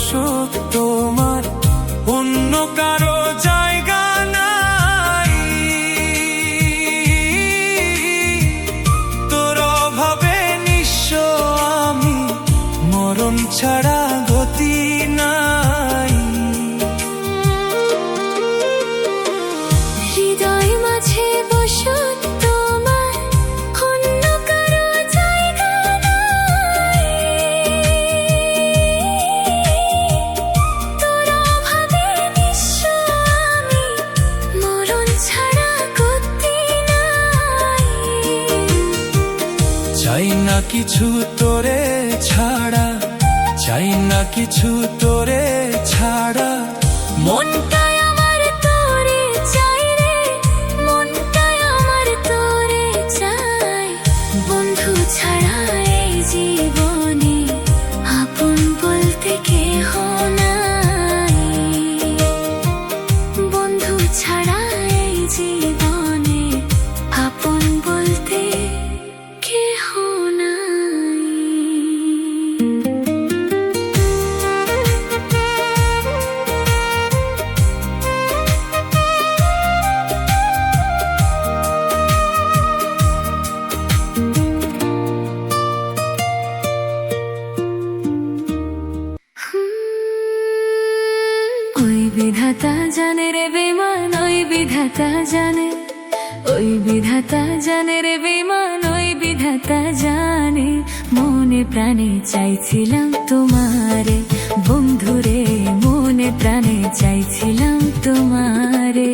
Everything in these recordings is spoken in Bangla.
সুখ তোমার, অন্য কারো জায়গা নাই। তোর অভাবে নিঃস্ব আমি, মরণ ছাড়া গতি নাই। হৃদয় মাঝে বসত তোমার, অন্য কারো জায়গা নাই। তোর অভাবে নিঃস্ব আমি, মরণ ছাড়া গতি নাই। চাই না কিছু তোরে ছাড়া, চাই না কিছু তোরে ছাড়া। মনটাই আমার তোরে চাই রে, মনটাই আমার তোরে চাই। বন্ধু ছাড়া এই জীবনে আপন বলতে কেহ নাই। বন্ধু ছাড়া এই জীবনে আপন বলতে কেহ নাই। ওই বিধাতা জানে রে বেমান, ওই বিধাতা জানে, ওই বিধাতা জানে রে বেমান, ওই বিধাতা জানে। মনে প্রাণে চাইছিলাম তোমারে বন্ধুরে, মনে প্রাণে চাইছিলাম তোমারে।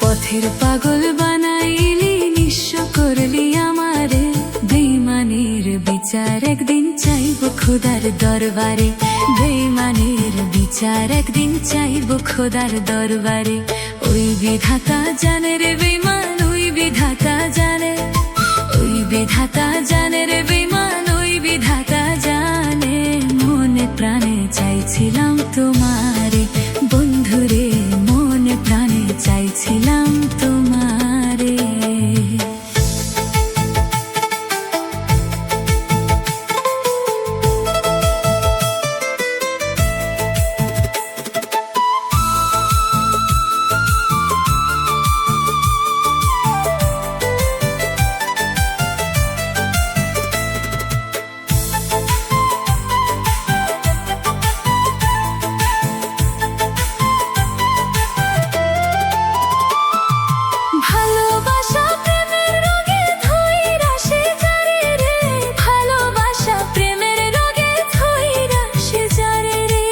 পথের পাগল বানাইলি, নিঃস্ব করলি আমারে। বেঈমানের বিচার একদিন চাইব খোদার দরবারে, বেঈমানের বিচার একদিন চাইব খোদার দরবারে। ওই বিধাতা জানে রে বেঈমান, ওই বিধাতা জানে, ওই বিধাতা জানে রে বেঈমান, ওই বিধাতা জানে। মনে প্রাণে চাইছিলাম তোমারে বন্ধুরে, মনে প্রাণে চাইছিলাম তোমারে। ভালোবাসা প্রেমের রোগে ধইরা সে যারে রে, ভালোবাসা প্রেমের রোগে ধইরা সে যারে রে।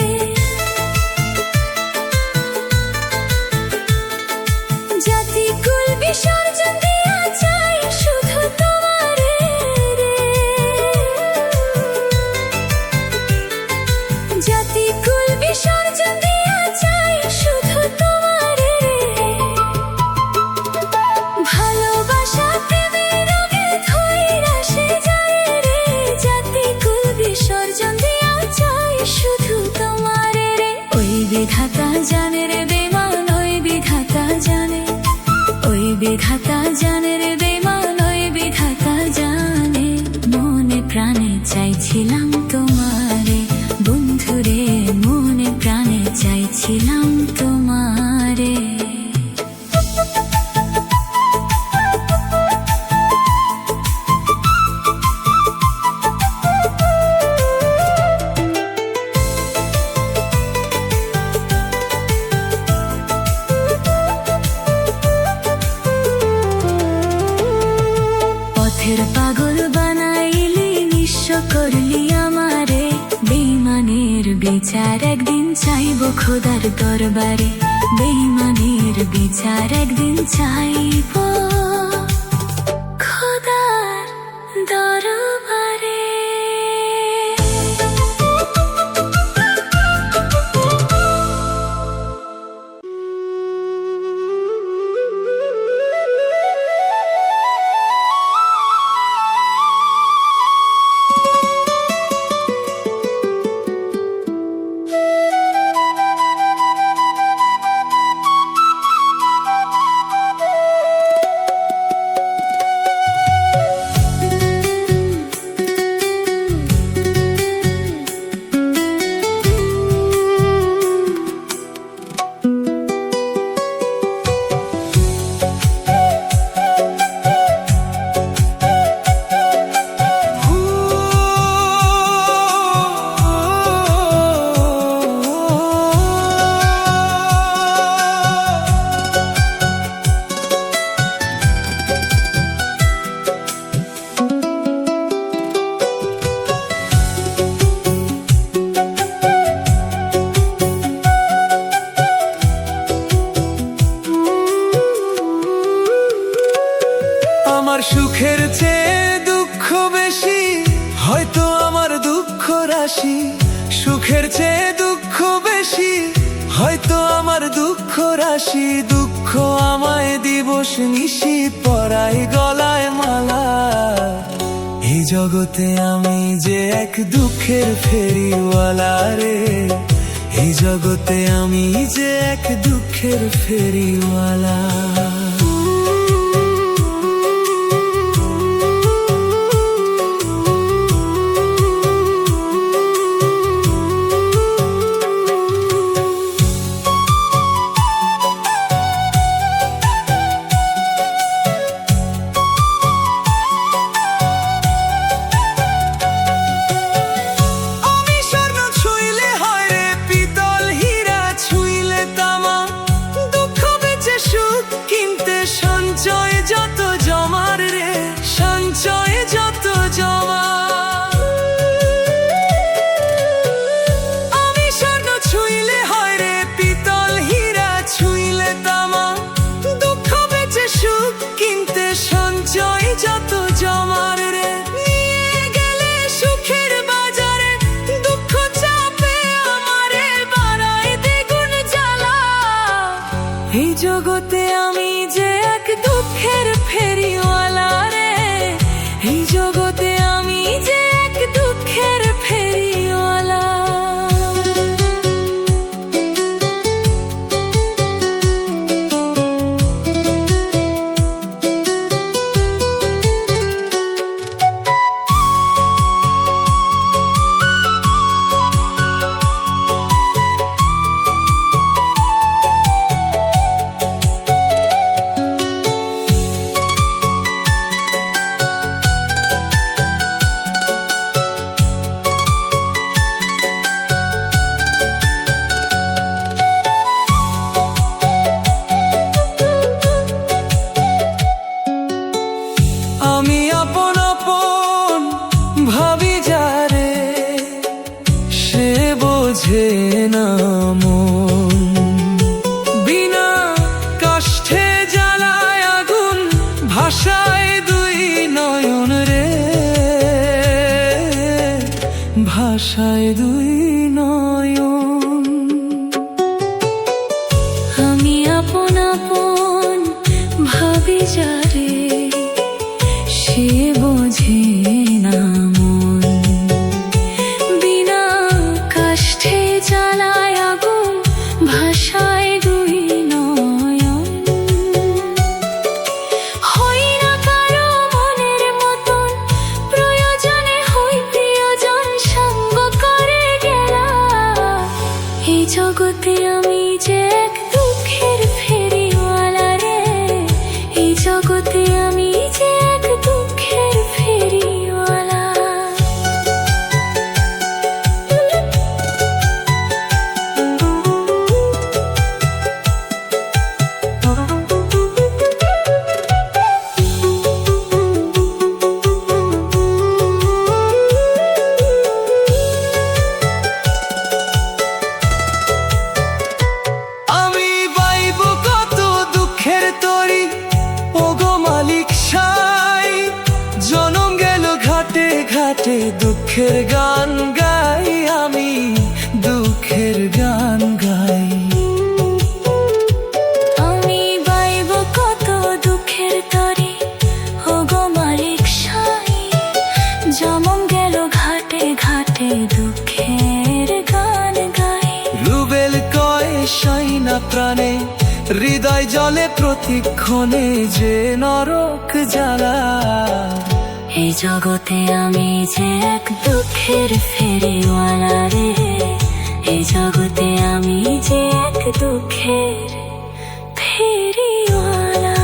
জাতি কুল বিসর্জন দিয়া চাই শুধু তোমারে রে। জাতি কুল বিসর্জন দিয়া চাই শুধু তোমারে রে। ভালোবাসা প্রেমের রোগে ধইরা সে যারে রে, জাতি কুল বিসর্জন দিয়া চাই শুধু তোমারে রে। ওই বিধাতা জানে রে বেমান, ওই বিধাতা জানে, ওই বিধাতা জানে রে বেমান, ওই বিধাতা জানে। মনে প্রাণে চাইছিলাম তোমারে বন্ধুরে, মনে প্রাণে চাইছিলাম তোমারে। পথের পাগল বানাইলি, নিঃস্ব করলি আমারে। বেঈমানের বিচার একদিন চাইব খোদার দরবারে, বেঈমানের বিচার একদিন চাইব খোদার দরবারে। আমার সুখের চেয়ে দুঃখ বেশি, হয়তো আমার দুঃখ রাশি। সুখের চেয়ে দুঃখ বেশি, হয়তো আমার দুঃখ রাশি। দুঃখ আমায় দিবস নিশি পরাই গলায় মালা। এই জগতে আমি যে এক দুঃখের ফেরিওয়ালা রে, এই জগতে আমি যে এক দুঃখের ফেরিওয়ালা। সঞ্চয় যত জমার রে, সঞ্চয় যত জমা। আমি স্বর্ণ ছুঁইলে হয় রে পিতল, হীরা ছুঁইলে তামা। দুঃখ বেচে সুখ কিনতে সঞ্চয় যত জমার রে। নিয়ে গেলে সুখের বাজারে, দুঃখ চাপে আমারে বাড়ায় দ্বিগুণ জ্বালা। এই জগতে আমি যে এক দুঃখের ফেরিওয়ালা রে, এই জগতে আমি যে এক দুঃখের ফেরিওয়ালা। আমি আপন আপন ভাবি যারে, সে বোঝে না মন। বিনা কষ্টে জ্বালায় আগুন, ভাষায় দুই নয়ন রে, ভাষায় দুই নয়ন। আমি আপন আপন ভাবি যারে, সে বোঝে না মন। বিনা কষ্টে জ্বালায় আগুন, ভাষায় দুই নয়ন। হই না কারো মনের মতন, প্রয়োজনে হই প্রিয়জন সঙ্গ করে গেলা। এই জগতে আমি যে এক দুঃখের ফেরিওয়ালা রে, এই জগতে আমি যে এক দুঃখের ফেরিওয়ালা। আমি বাইব কত দুঃখের তরি, ওগো মালিক সাই। জনম গেল ঘাটে ঘাটে, দুঃখের গান গাই আমি, দুঃখের গান গাই। আমি বাইব কত দুঃখের তরি, ওগো মালিক সাই। জনম গেল ঘাটে ঘাটে, দুঃখের গান গাই। রুবেল কয় সাইনা প্রাণে, হৃদয় জলে প্রতিক্ষণে যে নরক জ্বালা। এই জগতে আমি যে এক দুঃখের ফেরিওয়ালা রে, এই জগতে আমি যে এক দুঃখের ফেরিওয়ালা।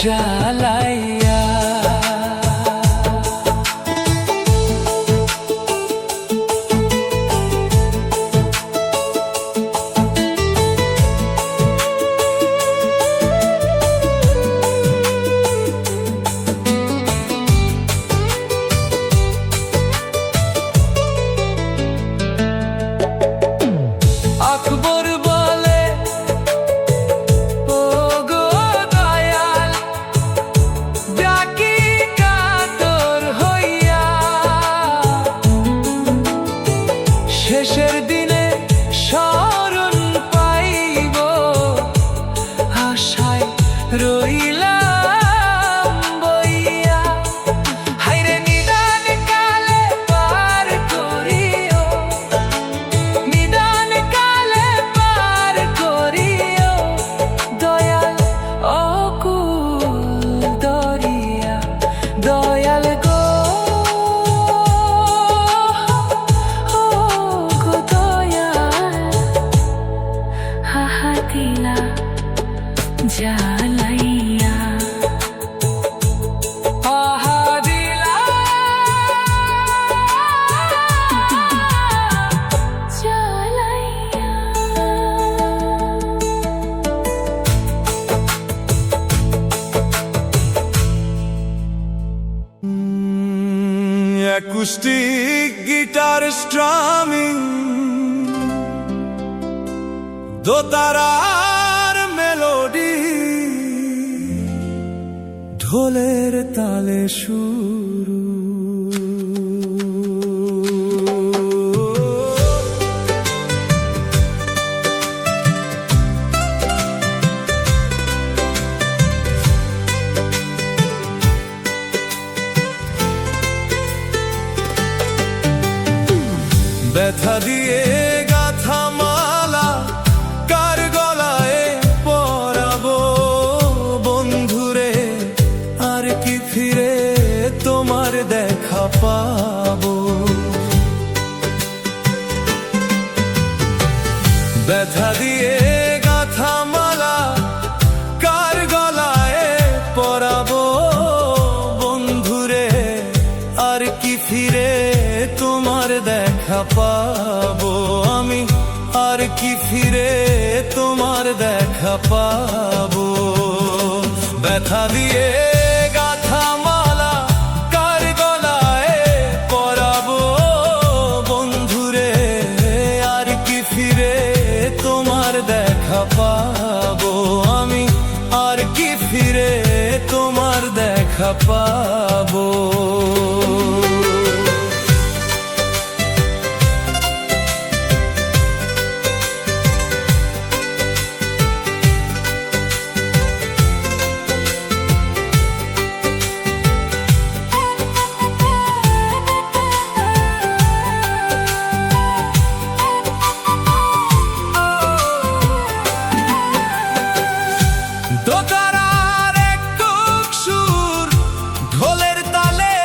জ্বালাইয়া। আকবর বলে ও গো দয়াল, ডাকি কাতর হইয়া, শেষের দিনে শরণ পাইব আশায় রইলাম বইয়া। হায়রে নিদান কালে পার করিও, নিদান কালে পার করিও দয়াল অকুল দরিয়া। দয়াল গো ও গো দয়াল, হাহা দিলা জ্বালাইয়া। আহা দিলা জ্বালাইয়া। অ্যাকুস্টিক গিটার স্ট্রামিং, দোতারার মেলোডি, ঢোলের তালে শুরু। ব্যথা দিয়ে গাথা মালা কার গলায় পরাবো বন্ধুরে, আর কি ফিরে তোমার দেখা পাবো। ব্যথা দিয়ে গাথা মালা কার গলায় পরাবো বন্ধুরে, আর কি ফিরে তোমার দেখা পাবো আমি, আর কি ফিরে তোমার দেখা পাবো। ব্যথা দিয়ে গাথা মালা কার গলায় পরাবো বন্ধুরে, আর কি ফিরে তোমার দেখা পাবো আমি, আর কি ফিরে তোমার দেখা পাবো। দোতারার এক কুক সুর, ঢোলের তালে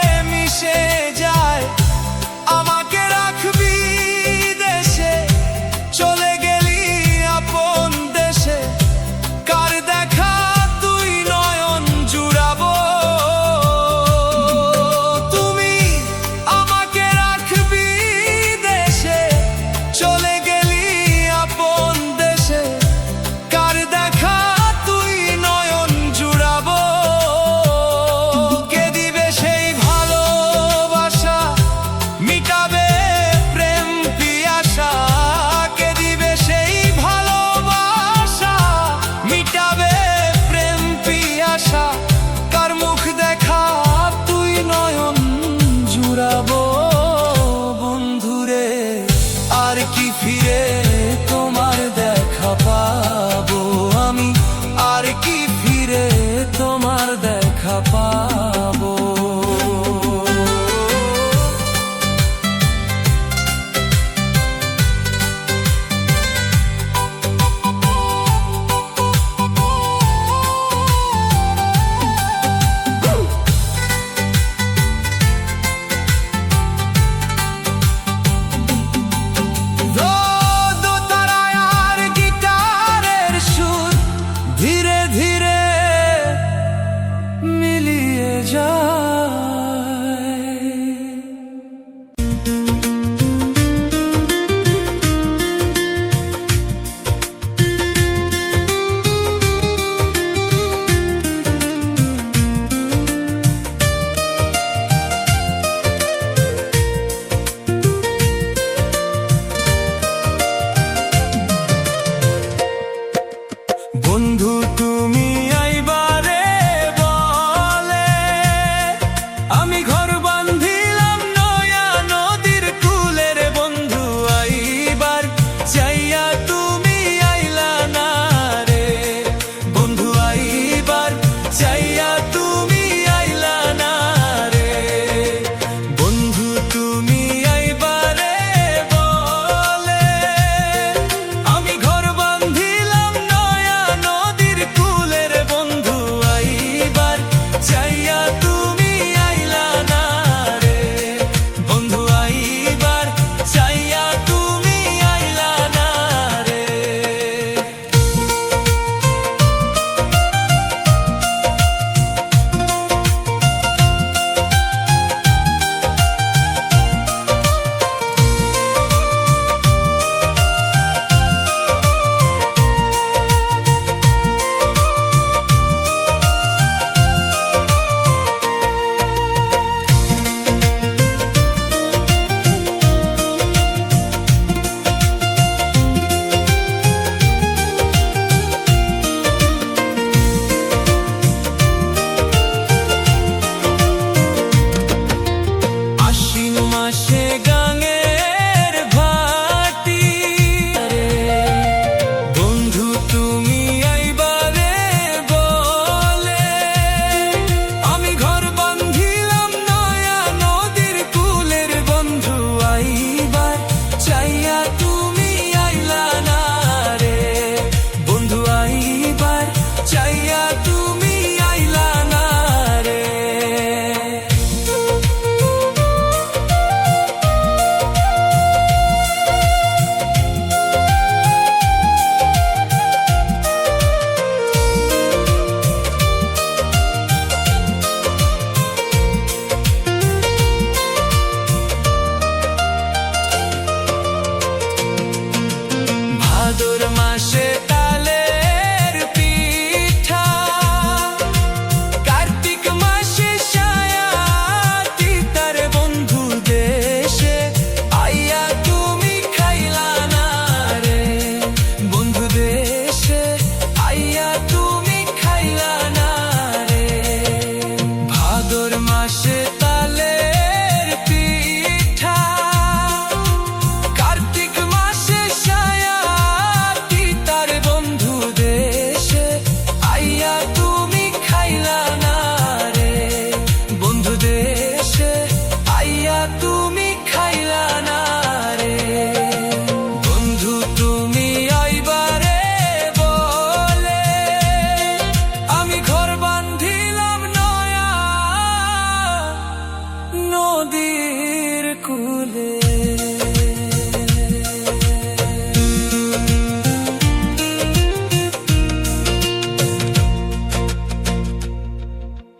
तू